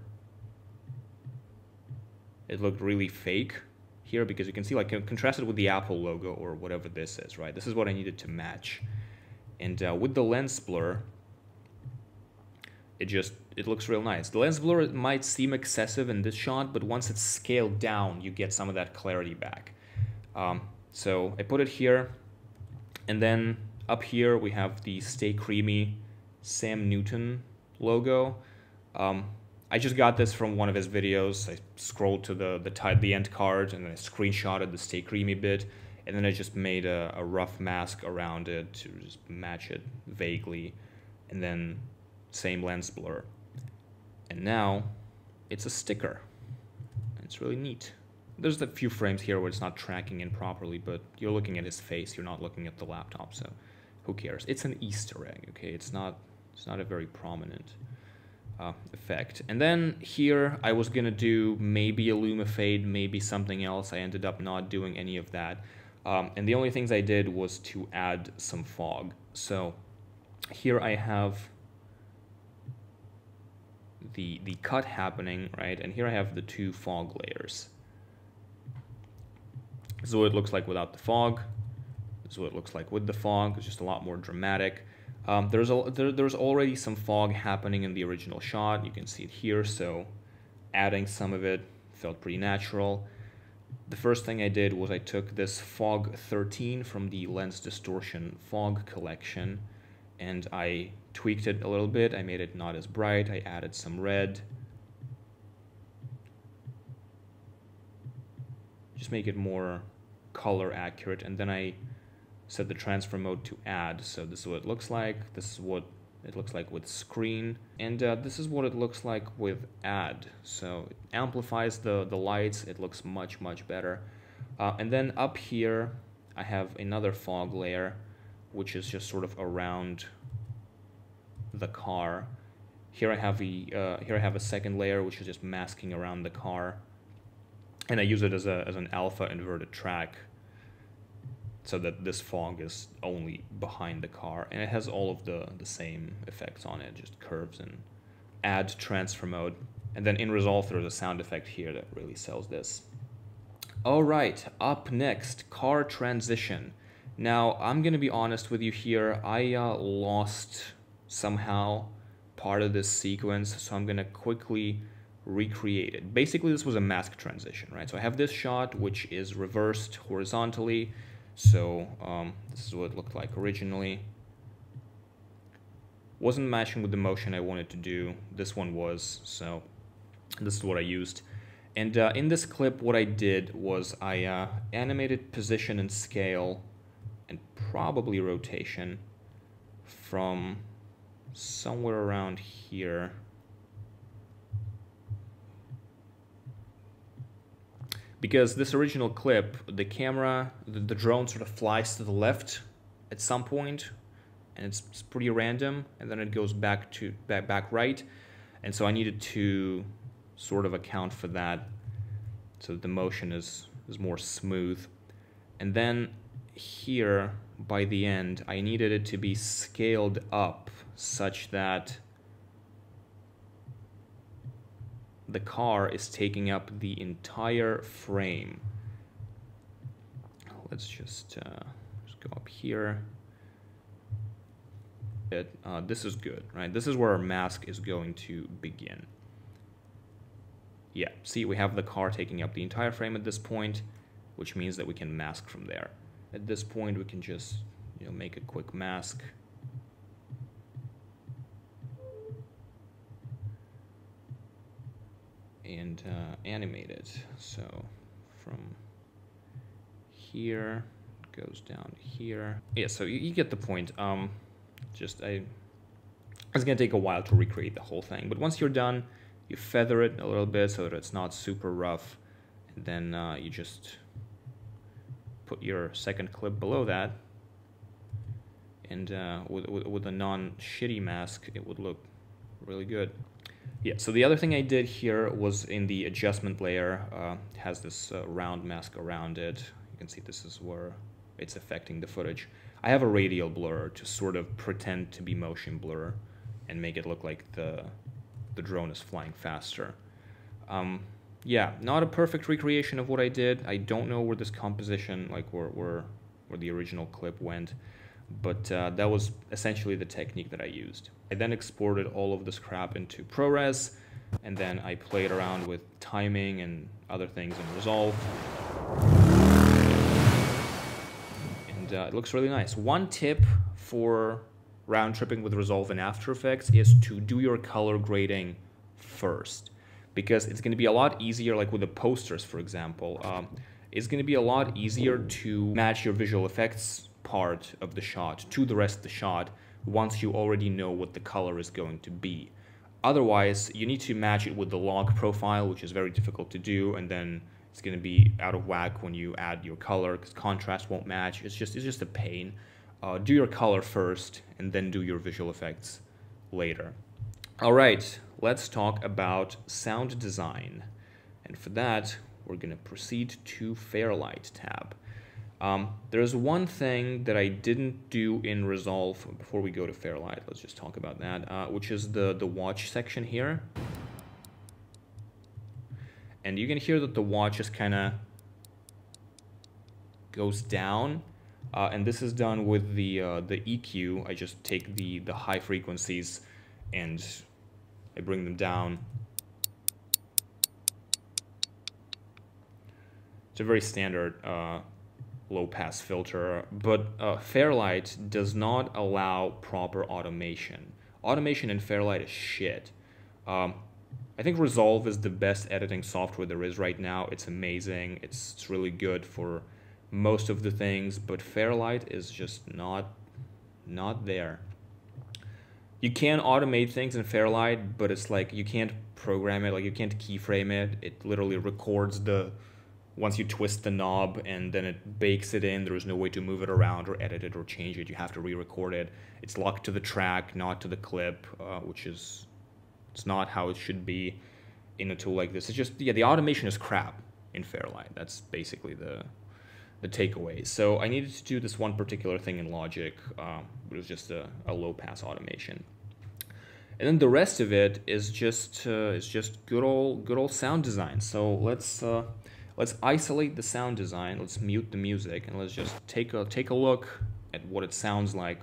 it looked really fake here, because you can see, like, contrasted with the Apple logo or whatever this is, right? This is what I needed to match. And with the lens blur, it looks real nice. The lens blur might seem excessive in this shot, but once it's scaled down, you get some of that clarity back. So I put it here, and then up here we have the Stay Creamy Sam Newton logo. I just got this from one of his videos. I scrolled to the end card, and then I screenshotted the Stay Creamy bit, and then I just made a rough mask around it to just match it vaguely, and then same lens blur. And now it's a sticker. It's really neat. There's a few frames here where it's not tracking in properly, but you're looking at his face, you're not looking at the laptop, so who cares? It's an Easter egg, okay? It's not a very prominent effect. And then here I was gonna do maybe a lumifade, maybe something else. I ended up not doing any of that. And the only things I did was to add some fog. So here I have the cut happening, right? And here I have the two fog layers. This is what it looks like without the fog. This is what it looks like with the fog. It's just a lot more dramatic. There's already some fog happening in the original shot. You can see it here, so adding some of it felt pretty natural. The first thing I did was I took this fog 13 from the lens distortion fog collection, and I tweaked it a little bit. I made it not as bright. I added some red. Just make it more color accurate, and then I set the transfer mode to add. So this is what it looks like. This is what it looks like with screen, and this is what it looks like with add. So it amplifies the lights. It looks much better. And then up here I have another fog layer, which is just sort of around the car. Here I have a second layer, which is just masking around the car, and I use it as an alpha inverted track, so that this fog is only behind the car, and it has all of the same effects on it, just curves. And add transfer mode, and then in Resolve there's a sound effect here that really sells this. All right, up next, car transition. Now I'm gonna be honest with you here. I lost somehow part of this sequence, so I'm gonna quickly recreate it. Basically, this was a mask transition, right? So I have this shot which is reversed horizontally. So this is what it looked like originally. Wasn't matching with the motion I wanted to do. This one was, so this is what I used. And in this clip, what I did was I animated position and scale and probably rotation from somewhere around here. Because this original clip, the camera, the drone sort of flies to the left at some point, and it's pretty random, and then it goes back right, and so I needed to sort of account for that, so that the motion is more smooth. And then here, by the end, I needed it to be scaled up such that the car is taking up the entire frame. Let's just go up here. This is good, right? This is where our mask is going to begin. Yeah, see, we have the car taking up the entire frame at this point, which means that we can mask from there. At this point, we can just, make a quick mask. And animate it. So from here goes down here. Yeah, so you get the point. It's gonna take a while to recreate the whole thing, but once you're done, you feather it a little bit so that it's not super rough, and then you just put your second clip below that, and with a non-shitty mask, it would look really good. Yeah, so the other thing I did here was in the adjustment layer, it has this round mask around it. You can see this is where it's affecting the footage. I have a radial blur to sort of pretend to be motion blur and make it look like the drone is flying faster. Yeah, not a perfect recreation of what I did. I don't know where this composition, like where the original clip went, but that was essentially the technique that I used. I then exported all of this crap into ProRes, and then I played around with timing and other things in Resolve. And it looks really nice. One tip for round tripping with Resolve in After Effects is to do your color grading first, because it's going to be a lot easier, like with the posters, for example. It's going to be a lot easier to match your visual effects part of the shot to the rest of the shot once you already know what the color is going to be. Otherwise, you need to match it with the log profile, which is very difficult to do, and then it's going to be out of whack when you add your color because contrast won't match. It's just a pain. Do your color first and then do your visual effects later. All right, let's talk about sound design. And for that, we're going to proceed to Fairlight tab. There's one thing that I didn't do in Resolve before we go to Fairlight. Let's just talk about that, which is the watch section here. And you can hear that the watch just kind of goes down. And this is done with the EQ. I just take the high frequencies and I bring them down. It's a very standard low-pass filter, but Fairlight does not allow proper automation. Automation in Fairlight is shit. I think Resolve is the best editing software there is right now. It's amazing. It's really good for most of the things, but Fairlight is just not there. You can automate things in Fairlight, but it's like you can't program it, like you can't keyframe it. It literally records once you twist the knob and then it bakes it in. There is no way to move it around or edit it or change it. You have to re-record it. It's locked to the track, not to the clip, which is, it's not how it should be in a tool like this. It's just, yeah, the automation is crap in Fairlight. That's basically the takeaway. So I needed to do this one particular thing in Logic, but it was just a low-pass automation. And then the rest of it is just good old sound design. So let's isolate the sound design. Let's mute the music, and let's just take a look at what it sounds like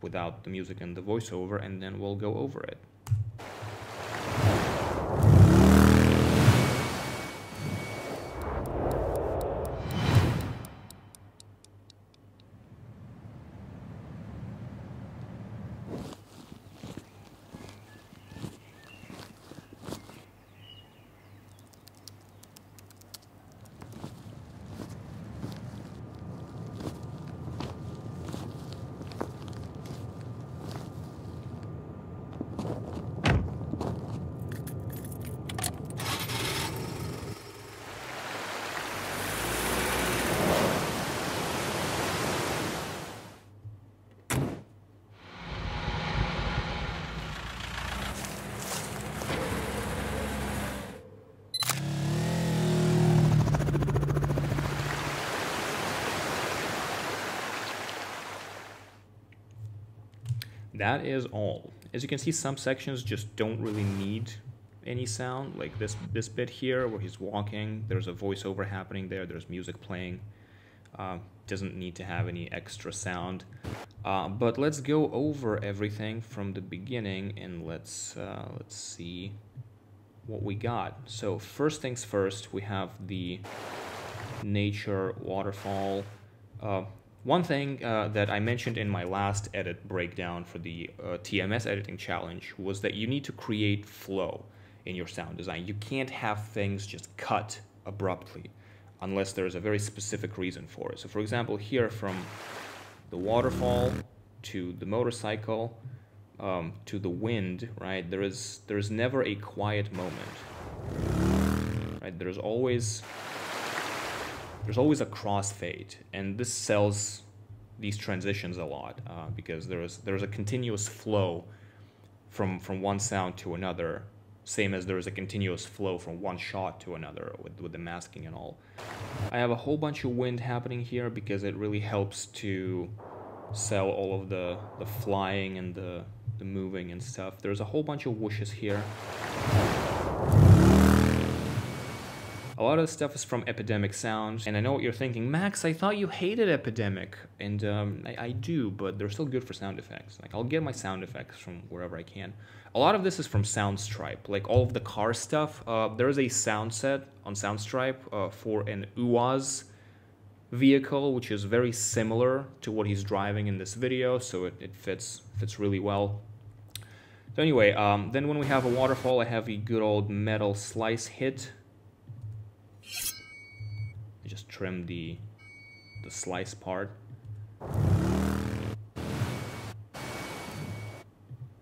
without the music and the voiceover, and then we'll go over it. That is all. As you can see, some sections just don't really need any sound, like this bit here where he's walking, there's a voiceover happening there, there's music playing. Doesn't need to have any extra sound. But let's go over everything from the beginning and let's see what we got. So first things first, we have the nature waterfall. One thing that I mentioned in my last edit breakdown for the TMS editing challenge was that you need to create flow in your sound design. You can't have things just cut abruptly unless there's a very specific reason for it. So for example, here from the waterfall to the motorcycle to the wind, right? There is never a quiet moment, right? There's always a crossfade, and this sells these transitions a lot because there's a continuous flow from one sound to another, same as there is a continuous flow from one shot to another with the masking and all. I have a whole bunch of wind happening here because it really helps to sell all of the flying and the moving and stuff. There's a whole bunch of whooshes here. A lot of the stuff is from Epidemic Sounds, and I know what you're thinking, Max, I thought you hated Epidemic, and I do, but they're still good for sound effects. Like, I'll get my sound effects from wherever I can. A lot of this is from Soundstripe, like all of the car stuff. There is a sound set on Soundstripe for an UAZ vehicle, which is very similar to what he's driving in this video, so it fits really well. So anyway, then when we have a waterfall, I have a good old metal slice hit. I just trim the slice part.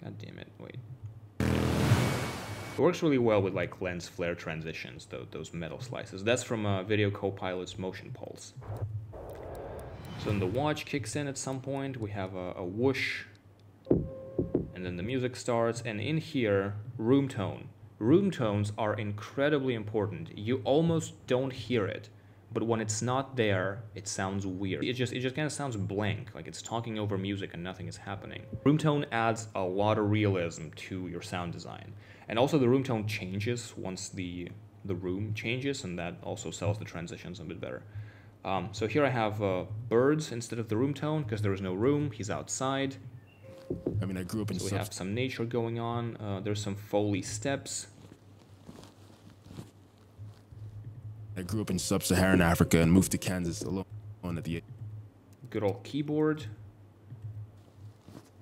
God damn it, wait. It works really well with like lens flare transitions, those metal slices. That's from Video Copilot's Motion Pulse. So then the watch kicks in at some point. We have a whoosh. And then the music starts, and in here, room tone. Room tones are incredibly important. You almost don't hear it, but when it's not there, it sounds weird. It just kind of sounds blank, like it's talking over music and nothing is happening. Room tone adds a lot of realism to your sound design. And also the room tone changes once the room changes, and that also sells the transitions a bit better. So here I have birds instead of the room tone, because there is no room, he's outside. I mean, I grew up in... So we have some nature going on. There's some Foley steps. I grew up in sub-Saharan Africa and moved to Kansas alone at the age. Good old keyboard.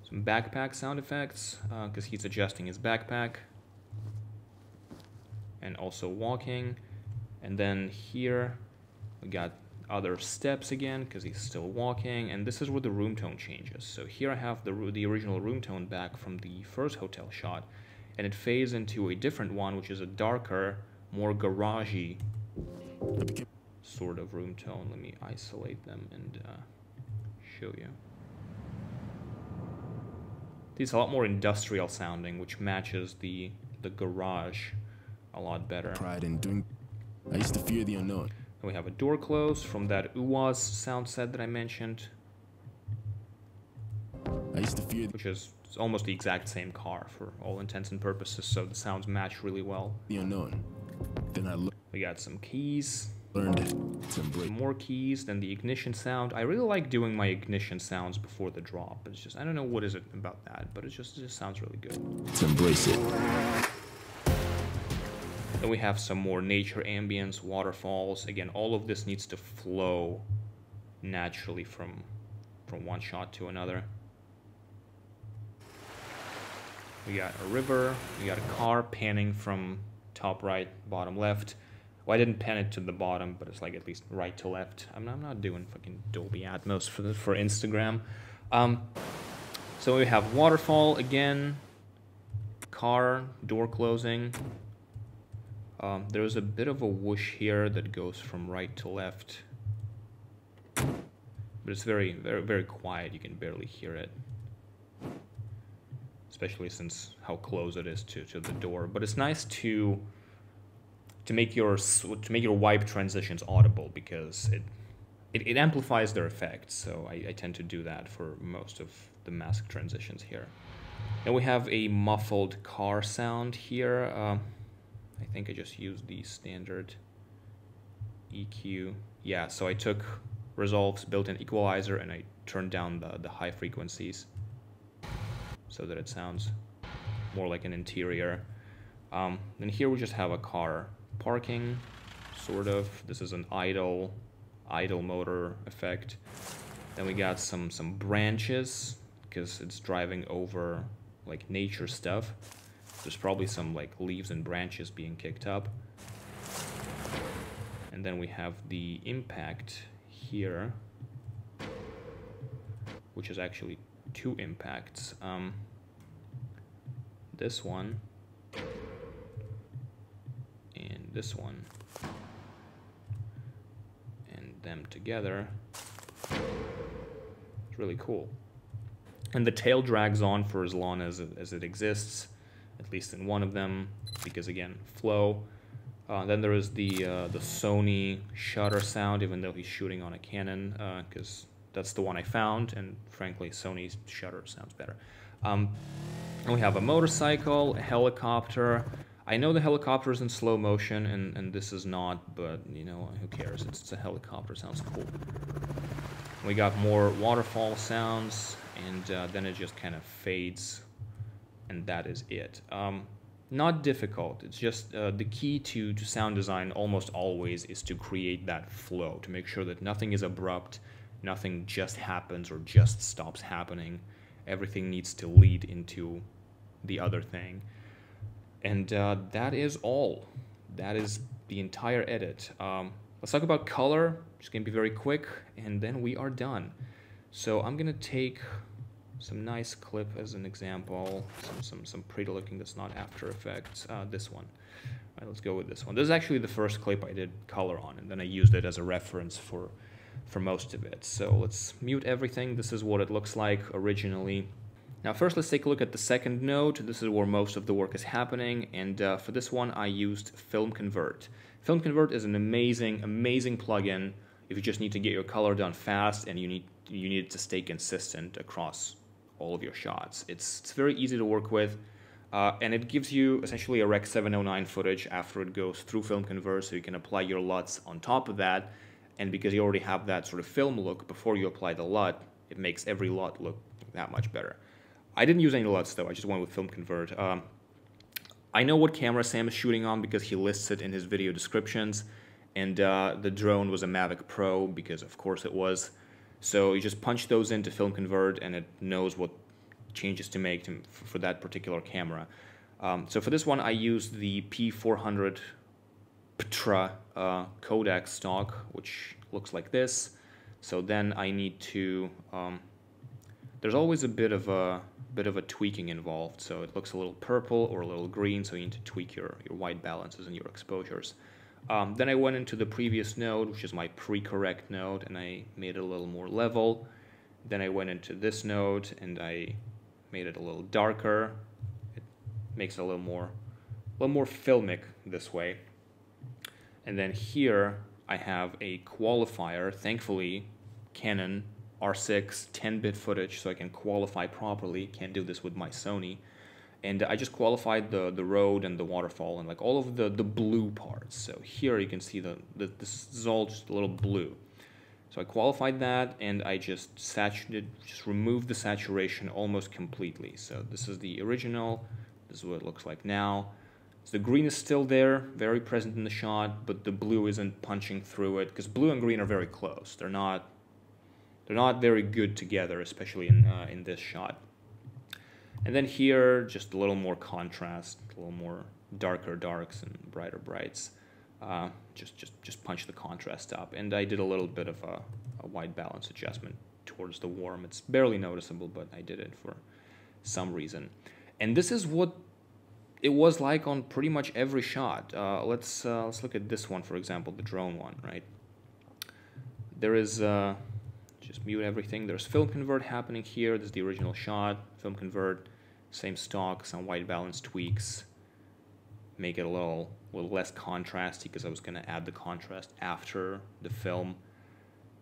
Some backpack sound effects, because he's adjusting his backpack. And also walking. And then here we got other steps again, because he's still walking, and this is where the room tone changes. So here I have the original room tone back from the first hotel shot, and it fades into a different one, which is a darker, more garagey sort of room tone. Let me isolate them and show you. It's a lot more industrial sounding, which matches the garage a lot better. Pride in doing... I used to fear the unknown. And we have a door close from that UAZ sound set that I mentioned. I used to fear... Which is almost the exact same car for all intents and purposes, so the sounds match really well. The unknown. Then we got some keys. Learned to embrace. More keys, then the ignition sound. I really like doing my ignition sounds before the drop. It's just, I don't know what is it about that, but it just sounds really good. To embrace it. Then we have some more nature ambience, waterfalls. Again, all of this needs to flow naturally from one shot to another. We got a river, we got a car panning from top right, bottom left. Well, I didn't pan it to the bottom, but it's like at least right to left. I'm not doing fucking Dolby Atmos for Instagram. So we have waterfall again, car, door closing. There's a bit of a whoosh here that goes from right to left, but it's very, very, very quiet. You can barely hear it, especially since how close it is to the door. But it's nice to make your wipe transitions audible, because it amplifies their effects. So I tend to do that for most of the mask transitions here. And we have a muffled car sound here. I think I just used the standard EQ. Yeah, so I took Resolve's built-in equalizer and I turned down the high frequencies so that it sounds more like an interior. Then here we just have a car parking, sort of. This is an idle motor effect. Then we got some branches, because it's driving over like nature stuff. There's probably some like leaves and branches being kicked up. And then we have the impact here, which is actually two impacts. This one and this one. And them together. It's really cool. And the tail drags on for as long as it exists. At least in one of them, because again, flow. Then there is the Sony shutter sound, even though he's shooting on a Canon, because that's the one I found, and frankly, Sony's shutter sounds better. And we have a motorcycle, a helicopter. I know the helicopter is in slow motion, and this is not, but you know, who cares? It's a helicopter, sounds cool. We got more waterfall sounds, and then it just kind of fades. And that is it. Not difficult. It's just the key to sound design almost always is to create that flow, to make sure that nothing is abrupt, nothing just happens or just stops happening. Everything needs to lead into the other thing. And that is all. That is the entire edit. Let's talk about color. Just gonna be very quick, and then we are done. So I'm gonna take some nice clip as an example, some pretty looking, that's not After Effects, this one. All right, let's go with this one. This is actually the first clip I did color on, and then I used it as a reference for most of it. So let's mute everything. This is what it looks like originally. Now first let's take a look at the second node. This is where most of the work is happening, and for this one I used Film Convert. Film Convert is an amazing plugin if you just need to get your color done fast and you need it to stay consistent across all of your shots. It's very easy to work with, and it gives you essentially a Rec 709 footage after it goes through Film Convert, so you can apply your LUTs on top of that, and because you already have that sort of film look before you apply the LUT, it makes every LUT look that much better. I didn't use any LUTs though, I just went with Film Convert. I know what camera Sam is shooting on because he lists it in his video descriptions, and the drone was a Mavic Pro because of course it was. So you just punch those into Film Convert and it knows what changes to make for that particular camera. So for this one I used the P400 Ptra codec stock, which looks like this. So then I need to, there's always a bit of a tweaking involved, so it looks a little purple or a little green, so you need to tweak your white balances and your exposures. Then I went into the previous node, which is my pre-correct node, and I made it a little more level. Then I went into this node and I made it a little darker. It makes it a little more filmic this way. And then here I have a qualifier, thankfully Canon R6 10-bit footage, so I can qualify properly. Can't do this with my Sony. And I just qualified the road and the waterfall and like all of the blue parts. So here you can see this is all just a little blue. So I qualified that and I just removed the saturation almost completely. So this is the original. This is what it looks like now. So the green is still there, very present in the shot, but the blue isn't punching through it because blue and green are very close. They're not very good together, especially in this shot. And then here, just a little more contrast, a little more darker darks and brighter brights. Just punch the contrast up. And I did a little bit of a white balance adjustment towards the warm. It's barely noticeable, but I did it for some reason. And this is what it was like on pretty much every shot. Let's look at this one, for example, the drone one, right? There is... just mute everything. There's Film Convert happening here. This is the original shot. Film Convert, same stock, some white balance tweaks. Make it a little less contrasty because I was going to add the contrast after the film.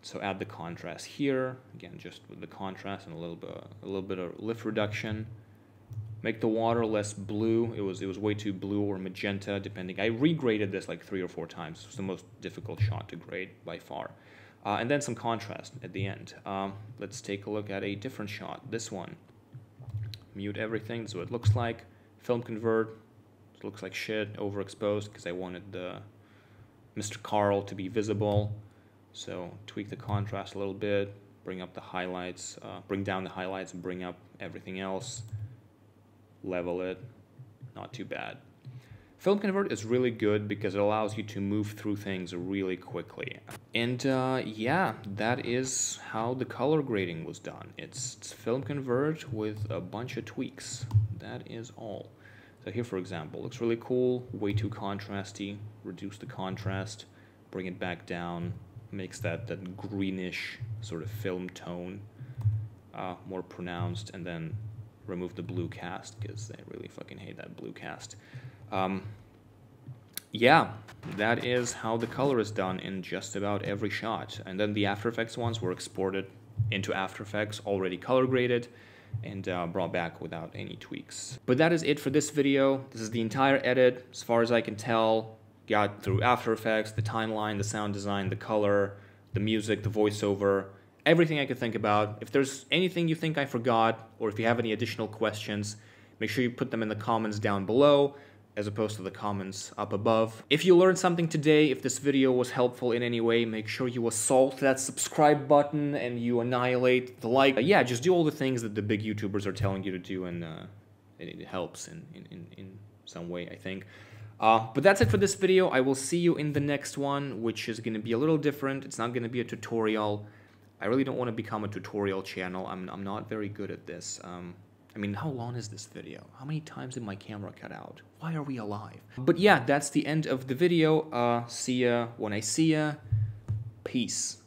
So add the contrast here. Again, just with the contrast and a little bit of lift reduction. Make the water less blue. It was way too blue or magenta, depending. I regraded this like 3 or 4 times. It was the most difficult shot to grade by far. And then some contrast at the end. Let's take a look at a different shot. This one. Mute everything. This is what it looks like. Film Convert. It looks like shit. Overexposed because I wanted the Mr. Karl to be visible. So tweak the contrast a little bit. Bring up the highlights. Bring down the highlights and bring up everything else. Level it. Not too bad. Film Convert is really good because it allows you to move through things really quickly. And yeah, that is how the color grading was done. It's Film Convert with a bunch of tweaks. That is all. So here, for example, looks really cool, way too contrasty. Reduce the contrast, bring it back down, makes that greenish sort of film tone more pronounced, and then remove the blue cast because I really fucking hate that blue cast. Yeah, that is how the color is done in just about every shot. And then the After Effects ones were exported into After Effects, already color graded, and brought back without any tweaks. But that is it for this video. This is the entire edit, as far as I can tell. Got through After Effects, the timeline, the sound design, the color, the music, the voiceover, everything I could think about. If there's anything you think I forgot, or if you have any additional questions, make sure you put them in the comments down below, as opposed to the comments up above. If you learned something today, if this video was helpful in any way, make sure you assault that subscribe button and you annihilate the like. Yeah, just do all the things that the big YouTubers are telling you to do, and it helps in some way, I think. But that's it for this video. I will see you in the next one, which is going to be a little different. It's not going to be a tutorial. I really don't want to become a tutorial channel. I'm not very good at this. I mean, how long is this video? How many times did my camera cut out? Why are we alive? But yeah, that's the end of the video. See ya when I see ya. Peace.